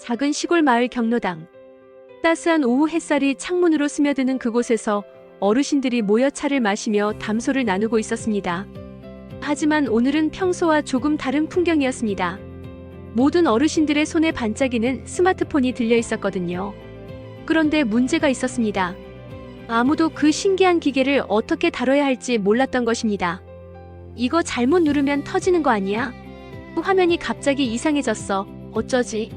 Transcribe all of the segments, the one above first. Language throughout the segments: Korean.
작은 시골 마을 경로당. 따스한 오후 햇살이 창문으로 스며드는 그곳에서 어르신들이 모여 차를 마시며 담소를 나누고 있었습니다. 하지만 오늘은 평소와 조금 다른 풍경이었습니다. 모든 어르신들의 손에 반짝이는 스마트폰이 들려 있었거든요. 그런데 문제가 있었습니다. 아무도 그 신기한 기계를 어떻게 다뤄야 할지 몰랐던 것입니다. 이거 잘못 누르면 터지는 거 아니야? 화면이 갑자기 이상해졌어. 어쩌지?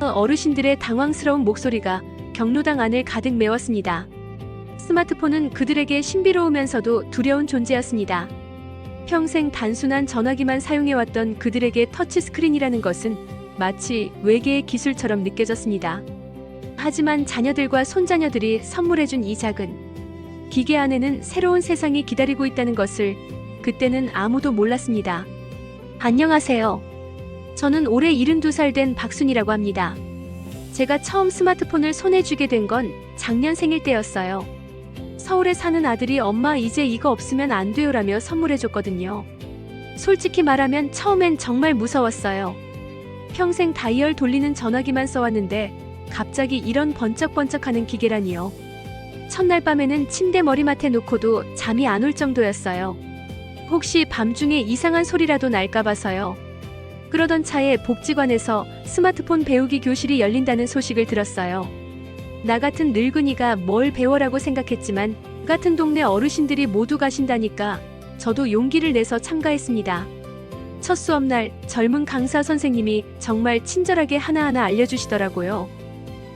어르신들의 당황스러운 목소리가 경로당 안을 가득 메웠습니다. 스마트폰은 그들에게 신비로우면서도 두려운 존재였습니다. 평생 단순한 전화기만 사용해왔던 그들에게 터치스크린이라는 것은 마치 외계의 기술처럼 느껴졌습니다. 하지만 자녀들과 손자녀들이 선물해준 이 작은 기계 안에는 새로운 세상이 기다리고 있다는 것을 그때는 아무도 몰랐습니다. 안녕하세요. 저는 올해 72살 된 박순이라고 합니다. 제가 처음 스마트폰을 손에 쥐게 된 건 작년 생일 때였어요. 서울에 사는 아들이 엄마 이제 이거 없으면 안 돼요라며 선물해줬거든요. 솔직히 말하면 처음엔 정말 무서웠어요. 평생 다이얼 돌리는 전화기만 써왔는데 갑자기 이런 번쩍번쩍하는 기계라니요. 첫날 밤에는 침대 머리맡에 놓고도 잠이 안 올 정도였어요. 혹시 밤중에 이상한 소리라도 날까 봐서요. 그러던 차에 복지관에서 스마트폰 배우기 교실이 열린다는 소식을 들었어요. 나 같은 늙은이가 뭘 배워라고 생각했지만 같은 동네 어르신들이 모두 가신다니까 저도 용기를 내서 참가했습니다. 첫 수업날 젊은 강사 선생님이 정말 친절하게 하나하나 알려주시더라고요.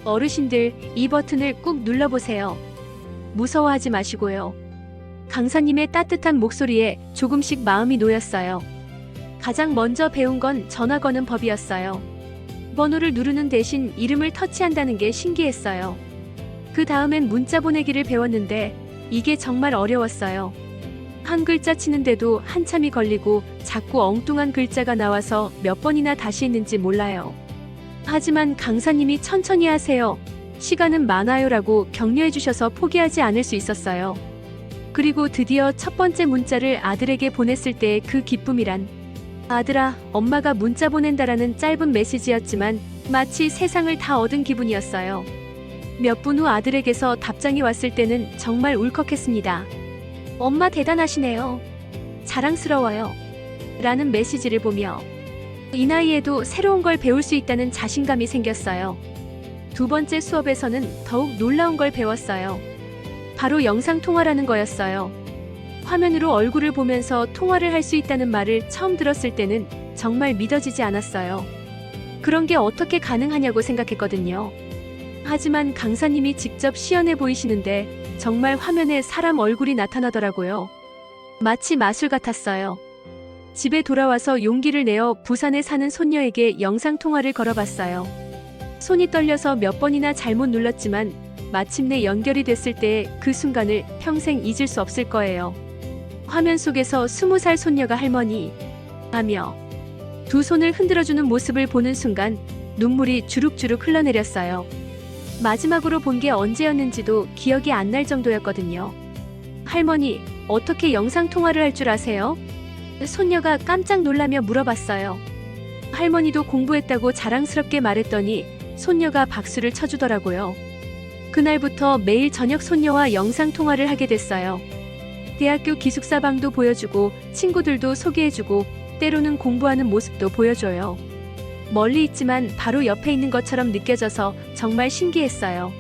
어르신들, 이 버튼을 꾹 눌러보세요. 무서워하지 마시고요. 강사님의 따뜻한 목소리에 조금씩 마음이 놓였어요. 가장 먼저 배운 건 전화 거는 법이었어요. 번호를 누르는 대신 이름을 터치한다는 게 신기했어요. 그 다음엔 문자 보내기를 배웠는데 이게 정말 어려웠어요. 한 글자 치는데도 한참이 걸리고 자꾸 엉뚱한 글자가 나와서 몇 번이나 다시 했는지 몰라요. 하지만 강사님이 천천히 하세요. 시간은 많아요라고 격려해 주셔서 포기하지 않을 수 있었어요. 그리고 드디어 첫 번째 문자를 아들에게 보냈을 때의 그 기쁨이란, 아들아, 엄마가 문자 보낸다라는 짧은 메시지였지만 마치 세상을 다 얻은 기분이었어요. 몇 분 후 아들에게서 답장이 왔을 때는 정말 울컥했습니다. 엄마 대단하시네요. 자랑스러워요. 라는 메시지를 보며 이 나이에도 새로운 걸 배울 수 있다는 자신감이 생겼어요. 두 번째 수업에서는 더욱 놀라운 걸 배웠어요. 바로 영상통화라는 거였어요. 화면으로 얼굴을 보면서 통화를 할 수 있다는 말을 처음 들었을 때는 정말 믿어지지 않았어요. 그런 게 어떻게 가능하냐고 생각했거든요. 하지만 강사님이 직접 시연해 보이시는데 정말 화면에 사람 얼굴이 나타나더라고요. 마치 마술 같았어요. 집에 돌아와서 용기를 내어 부산에 사는 손녀에게 영상통화를 걸어봤어요. 손이 떨려서 몇 번이나 잘못 눌렀지만 마침내 연결이 됐을 때 그 순간을 평생 잊을 수 없을 거예요. 화면 속에서 20살 손녀가 할머니 하며 두 손을 흔들어주는 모습을 보는 순간 눈물이 주룩주룩 흘러내렸어요. 마지막으로 본 게 언제였는지도 기억이 안 날 정도였거든요. 할머니, 어떻게 영상통화를 할 줄 아세요? 손녀가 깜짝 놀라며 물어봤어요. 할머니도 공부했다고 자랑스럽게 말했더니 손녀가 박수를 쳐주더라고요. 그날부터 매일 저녁 손녀와 영상통화를 하게 됐어요. 대학교 기숙사방도 보여주고 친구들도 소개해주고 때로는 공부하는 모습도 보여줘요. 멀리 있지만 바로 옆에 있는 것처럼 느껴져서 정말 신기했어요.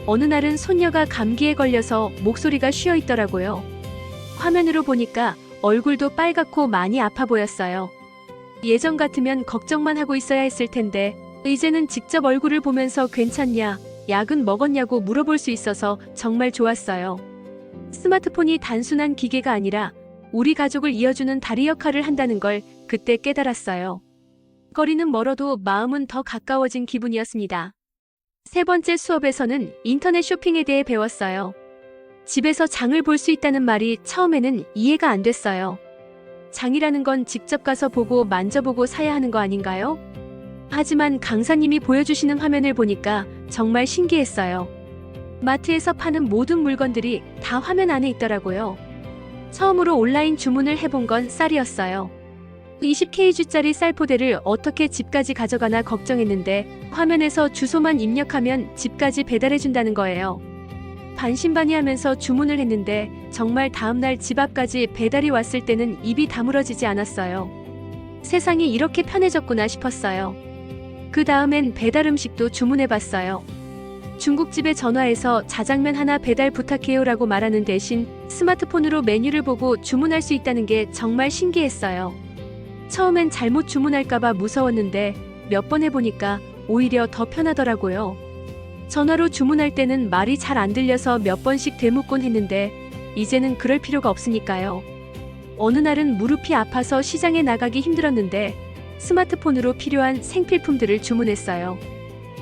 어느 날은 손녀가 감기에 걸려서 목소리가 쉬어 있더라고요. 화면으로 보니까 얼굴도 빨갛고 많이 아파 보였어요. 예전 같으면 걱정만 하고 있어야 했을 텐데 이제는 직접 얼굴을 보면서 괜찮냐, 약은 먹었냐고 물어볼 수 있어서 정말 좋았어요. 스마트폰이 단순한 기계가 아니라 우리 가족을 이어주는 다리 역할을 한다는 걸 그때 깨달았어요. 거리는 멀어도 마음은 더 가까워진 기분이었습니다. 세 번째 수업에서는 인터넷 쇼핑에 대해 배웠어요. 집에서 장을 볼 수 있다는 말이 처음에는 이해가 안 됐어요. 장이라는 건 직접 가서 보고 만져보고 사야 하는 거 아닌가요? 하지만 강사님이 보여주시는 화면을 보니까 정말 신기했어요. 마트에서 파는 모든 물건들이 다 화면 안에 있더라고요. 처음으로 온라인 주문을 해본 건 쌀이었어요. 20kg짜리 쌀포대를 어떻게 집까지 가져가나 걱정했는데 화면에서 주소만 입력하면 집까지 배달해준다는 거예요. 반신반의하면서 주문을 했는데 정말 다음날 집 앞까지 배달이 왔을 때는 입이 다물어지지 않았어요. 세상이 이렇게 편해졌구나 싶었어요. 그 다음엔 배달 음식도 주문해봤어요. 중국집에 전화해서 자장면 하나 배달 부탁해요라고 말하는 대신 스마트폰으로 메뉴를 보고 주문할 수 있다는 게 정말 신기했어요. 처음엔 잘못 주문할까봐 무서웠는데 몇 번 해보니까 오히려 더 편하더라고요. 전화로 주문할 때는 말이 잘 안 들려서 몇 번씩 되묻곤 했는데 이제는 그럴 필요가 없으니까요. 어느 날은 무릎이 아파서 시장에 나가기 힘들었는데 스마트폰으로 필요한 생필품들을 주문했어요.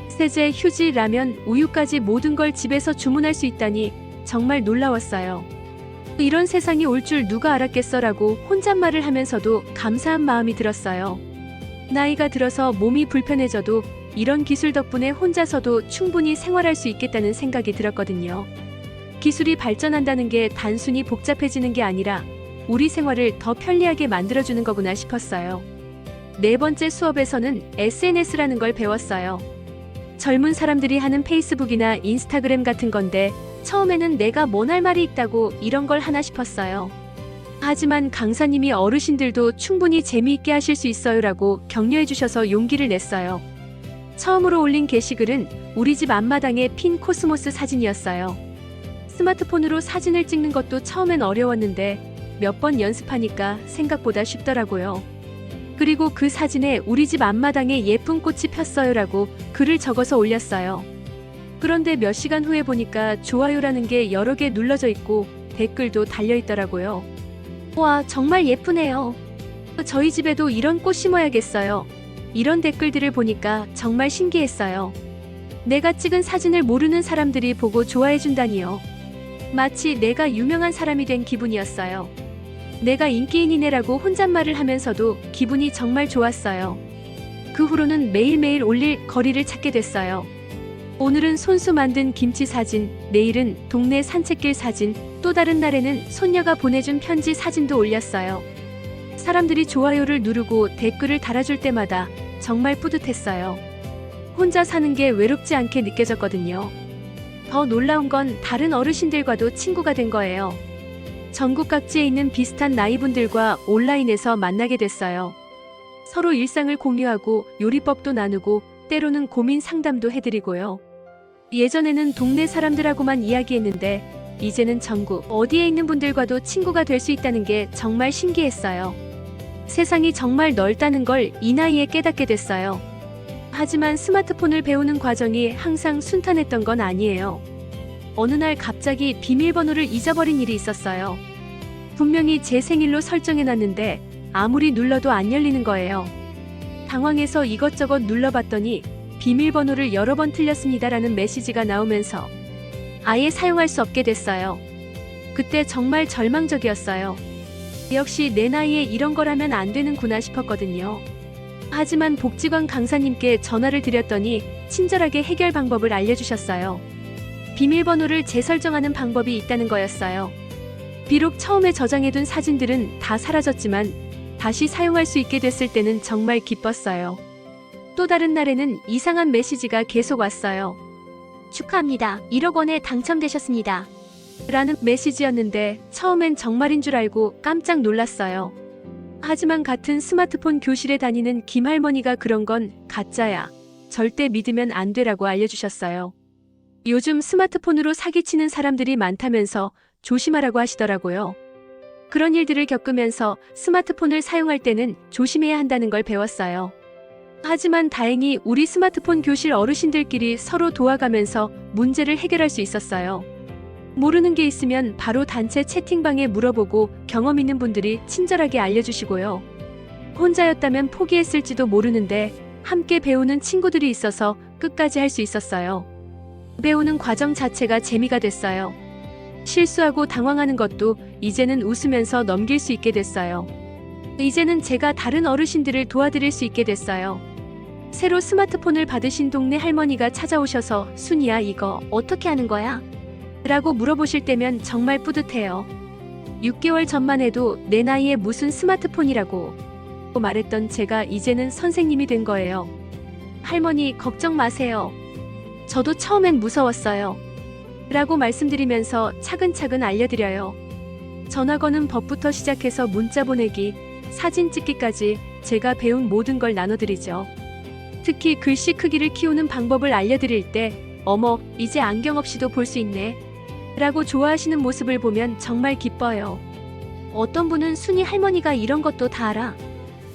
세제, 휴지, 라면, 우유까지 모든 걸 집에서 주문할 수 있다니 정말 놀라웠어요. 이런 세상이 올 줄 누가 알았겠어라고 혼잣말을 하면서도 감사한 마음이 들었어요. 나이가 들어서 몸이 불편해져도 이런 기술 덕분에 혼자서도 충분히 생활할 수 있겠다는 생각이 들었거든요. 기술이 발전한다는 게 단순히 복잡해지는 게 아니라 우리 생활을 더 편리하게 만들어주는 거구나 싶었어요. 네 번째 수업에서는 SNS라는 걸 배웠어요. 젊은 사람들이 하는 페이스북이나 인스타그램 같은 건데 처음에는 내가 뭘 할 말이 있다고 이런 걸 하나 싶었어요. 하지만 강사님이 어르신들도 충분히 재미있게 하실 수 있어요라고 격려해 주셔서 용기를 냈어요. 처음으로 올린 게시글은 우리 집 앞마당에 핀 코스모스 사진이었어요. 스마트폰으로 사진을 찍는 것도 처음엔 어려웠는데 몇 번 연습하니까 생각보다 쉽더라고요. 그리고 그 사진에 우리 집 앞마당에 예쁜 꽃이 폈어요라고 글을 적어서 올렸어요. 그런데 몇 시간 후에 보니까 좋아요라는 게 여러 개 눌러져 있고 댓글도 달려 있더라고요. 와, 정말 예쁘네요. 저희 집에도 이런 꽃 심어야겠어요. 이런 댓글들을 보니까 정말 신기했어요. 내가 찍은 사진을 모르는 사람들이 보고 좋아해준다니요. 마치 내가 유명한 사람이 된 기분이었어요. 내가 인기인이네라고 혼잣말을 하면서도 기분이 정말 좋았어요. 그 후로는 매일매일 올릴 거리를 찾게 됐어요. 오늘은 손수 만든 김치 사진, 내일은 동네 산책길 사진, 또 다른 날에는 손녀가 보내준 편지 사진도 올렸어요. 사람들이 좋아요를 누르고 댓글을 달아줄 때마다 정말 뿌듯했어요. 혼자 사는 게 외롭지 않게 느껴졌거든요. 더 놀라운 건 다른 어르신들과도 친구가 된 거예요. 전국 각지에 있는 비슷한 나이분들과 온라인에서 만나게 됐어요. 서로 일상을 공유하고 요리법도 나누고 때로는 고민 상담도 해드리고요. 예전에는 동네 사람들하고만 이야기했는데 이제는 전국 어디에 있는 분들과도 친구가 될 수 있다는 게 정말 신기했어요. 세상이 정말 넓다는 걸 이 나이에 깨닫게 됐어요. 하지만 스마트폰을 배우는 과정이 항상 순탄했던 건 아니에요. 어느 날 갑자기 비밀번호를 잊어버린 일이 있었어요. 분명히 제 생일로 설정해놨는데 아무리 눌러도 안 열리는 거예요. 당황해서 이것저것 눌러봤더니 비밀번호를 여러 번 틀렸습니다라는 메시지가 나오면서 아예 사용할 수 없게 됐어요. 그때 정말 절망적이었어요. 역시 내 나이에 이런 거라면 안 되는구나 싶었거든요. 하지만 복지관 강사님께 전화를 드렸더니 친절하게 해결 방법을 알려주셨어요. 비밀번호를 재설정하는 방법이 있다는 거였어요. 비록 처음에 저장해둔 사진들은 다 사라졌지만 다시 사용할 수 있게 됐을 때는 정말 기뻤어요. 또 다른 날에는 이상한 메시지가 계속 왔어요. 축하합니다. 1억 원에 당첨되셨습니다. 라는 메시지였는데 처음엔 정말인 줄 알고 깜짝 놀랐어요. 하지만 같은 스마트폰 교실에 다니는 김할머니가 그런 건 가짜야. 절대 믿으면 안 되라고 알려주셨어요. 요즘 스마트폰으로 사기치는 사람들이 많다면서 조심하라고 하시더라고요. 그런 일들을 겪으면서 스마트폰을 사용할 때는 조심해야 한다는 걸 배웠어요. 하지만 다행히 우리 스마트폰 교실 어르신들끼리 서로 도와가면서 문제를 해결할 수 있었어요. 모르는 게 있으면 바로 단체 채팅방에 물어보고 경험 있는 분들이 친절하게 알려주시고요. 혼자였다면 포기했을지도 모르는데 함께 배우는 친구들이 있어서 끝까지 할 수 있었어요. 배우는 과정 자체가 재미가 됐어요. 실수하고 당황하는 것도 이제는 웃으면서 넘길 수 있게 됐어요. 이제는 제가 다른 어르신들을 도와드릴 수 있게 됐어요. 새로 스마트폰을 받으신 동네 할머니가 찾아오셔서 순이야 이거 어떻게 하는 거야? 라고 물어보실 때면 정말 뿌듯해요. 6개월 전만 해도 내 나이에 무슨 스마트폰이라고 말했던 제가 이제는 선생님이 된 거예요. 할머니, 걱정 마세요. 저도 처음엔 무서웠어요. 라고 말씀드리면서 차근차근 알려드려요. 전화 거는 법부터 시작해서 문자 보내기, 사진 찍기까지 제가 배운 모든 걸 나눠드리죠. 특히 글씨 크기를 키우는 방법을 알려드릴 때, 어머, 이제 안경 없이도 볼 수 있네. 라고 좋아하시는 모습을 보면 정말 기뻐요. 어떤 분은 순이 할머니가 이런 것도 다 알아.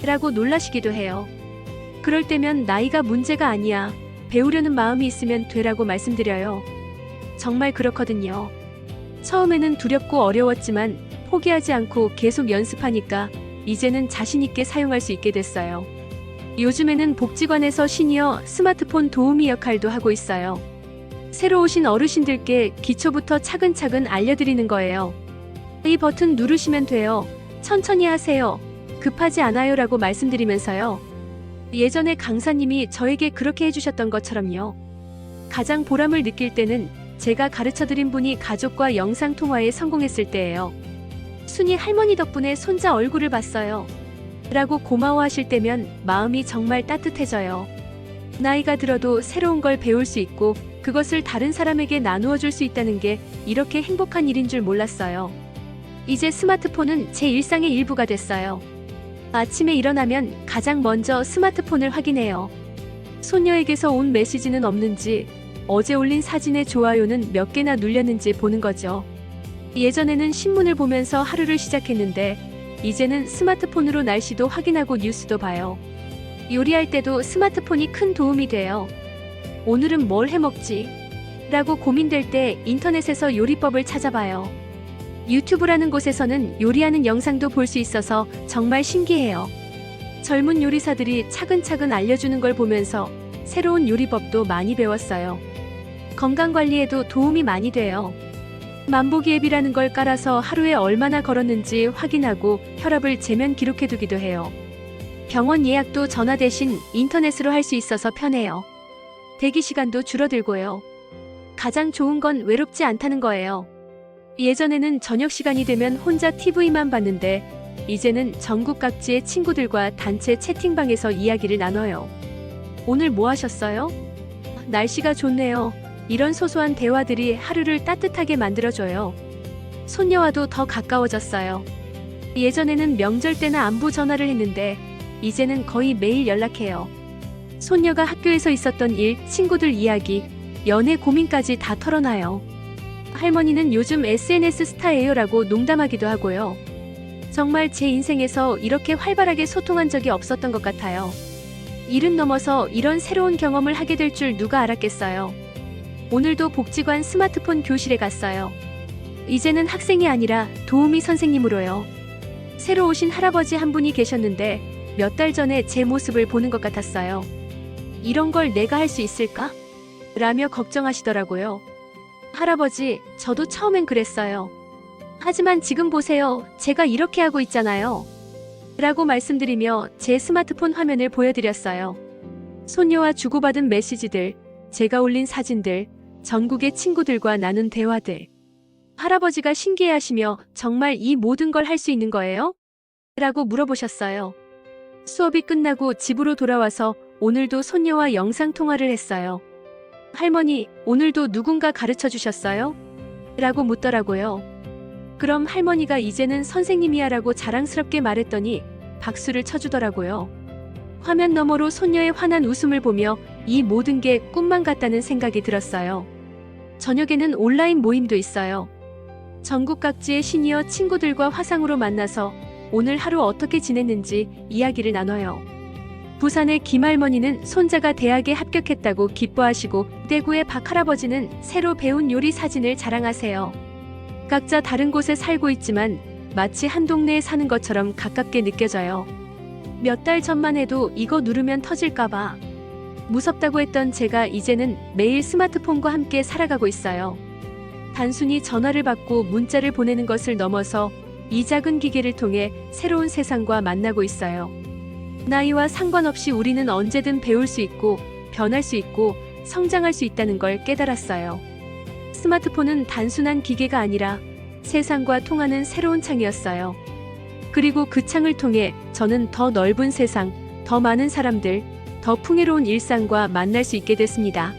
라고 놀라시기도 해요. 그럴 때면 나이가 문제가 아니야. 배우려는 마음이 있으면 되라고 말씀드려요. 정말 그렇거든요. 처음에는 두렵고 어려웠지만 포기하지 않고 계속 연습하니까 이제는 자신있게 사용할 수 있게 됐어요. 요즘에는 복지관에서 시니어 스마트폰 도우미 역할도 하고 있어요. 새로 오신 어르신들께 기초부터 차근차근 알려드리는 거예요. 이 버튼 누르시면 돼요. 천천히 하세요. 급하지 않아요. 라고 말씀드리면서요. 예전에 강사님이 저에게 그렇게 해주셨던 것처럼요. 가장 보람을 느낄 때는 제가 가르쳐드린 분이 가족과 영상통화에 성공했을 때예요. 순이 할머니 덕분에 손자 얼굴을 봤어요. 라고 고마워하실 때면 마음이 정말 따뜻해져요. 나이가 들어도 새로운 걸 배울 수 있고 그것을 다른 사람에게 나누어 줄 수 있다는 게 이렇게 행복한 일인 줄 몰랐어요. 이제 스마트폰은 제 일상의 일부가 됐어요. 아침에 일어나면 가장 먼저 스마트폰을 확인해요. 손녀에게서 온 메시지는 없는지, 어제 올린 사진의 좋아요는 몇 개나 눌렸는지 보는 거죠. 예전에는 신문을 보면서 하루를 시작했는데 이제는 스마트폰으로 날씨도 확인하고 뉴스도 봐요. 요리할 때도 스마트폰이 큰 도움이 돼요. 오늘은 뭘 해먹지? 라고 고민될 때 인터넷에서 요리법을 찾아봐요. 유튜브라는 곳에서는 요리하는 영상도 볼 수 있어서 정말 신기해요. 젊은 요리사들이 차근차근 알려주는 걸 보면서 새로운 요리법도 많이 배웠어요. 건강관리에도 도움이 많이 돼요. 만보기 앱이라는 걸 깔아서 하루에 얼마나 걸었는지 확인하고 혈압을 재면 기록해두기도 해요. 병원 예약도 전화 대신 인터넷으로 할 수 있어서 편해요. 대기 시간도 줄어들고요. 가장 좋은 건 외롭지 않다는 거예요. 예전에는 저녁 시간이 되면 혼자 TV만 봤는데 이제는 전국 각지의 친구들과 단체 채팅방에서 이야기를 나눠요. 오늘 뭐 하셨어요? 날씨가 좋네요. 이런 소소한 대화들이 하루를 따뜻하게 만들어줘요. 손녀와도 더 가까워졌어요. 예전에는 명절 때나 안부 전화를 했는데 이제는 거의 매일 연락해요. 손녀가 학교에서 있었던 일, 친구들 이야기, 연애 고민까지 다 털어놔요. 할머니는 요즘 SNS 스타예요 라고 농담하기도 하고요. 정말 제 인생에서 이렇게 활발하게 소통한 적이 없었던 것 같아요. 일은 넘어서 이런 새로운 경험을 하게 될 줄 누가 알았겠어요. 오늘도 복지관 스마트폰 교실에 갔어요. 이제는 학생이 아니라 도우미 선생님으로요. 새로 오신 할아버지 한 분이 계셨는데 몇 달 전에 제 모습을 보는 것 같았어요. 이런 걸 내가 할 수 있을까? 라며 걱정하시더라고요. 할아버지, 저도 처음엔 그랬어요. 하지만 지금 보세요. 제가 이렇게 하고 있잖아요. 라고 말씀드리며 제 스마트폰 화면을 보여드렸어요. 손녀와 주고받은 메시지들, 제가 올린 사진들, 전국의 친구들과 나눈 대화들. 할아버지가 신기해하시며 정말 이 모든 걸 할 수 있는 거예요? 라고 물어보셨어요. 수업이 끝나고 집으로 돌아와서 오늘도 손녀와 영상통화를 했어요. 할머니, 오늘도 누군가 가르쳐 주셨어요? 라고 묻더라고요. 그럼 할머니가 이제는 선생님이야 라고 자랑스럽게 말했더니 박수를 쳐주더라고요. 화면 너머로 손녀의 환한 웃음을 보며 이 모든 게 꿈만 같다는 생각이 들었어요. 저녁에는 온라인 모임도 있어요. 전국 각지의 시니어 친구들과 화상으로 만나서 오늘 하루 어떻게 지냈는지 이야기를 나눠요. 부산의 김할머니는 손자가 대학에 합격했다고 기뻐하시고 대구의 박할아버지는 새로 배운 요리 사진을 자랑하세요. 각자 다른 곳에 살고 있지만 마치 한 동네에 사는 것처럼 가깝게 느껴져요. 몇 달 전만 해도 이거 누르면 터질까봐 무섭다고 했던 제가 이제는 매일 스마트폰과 함께 살아가고 있어요. 단순히 전화를 받고 문자를 보내는 것을 넘어서 이 작은 기계를 통해 새로운 세상과 만나고 있어요. 나이와 상관없이 우리는 언제든 배울 수 있고 변할 수 있고 성장할 수 있다는 걸 깨달았어요. 스마트폰은 단순한 기계가 아니라 세상과 통하는 새로운 창이었어요. 그리고 그 창을 통해 저는 더 넓은 세상, 더 많은 사람들, 더 풍요로운 일상과 만날 수 있게 됐습니다.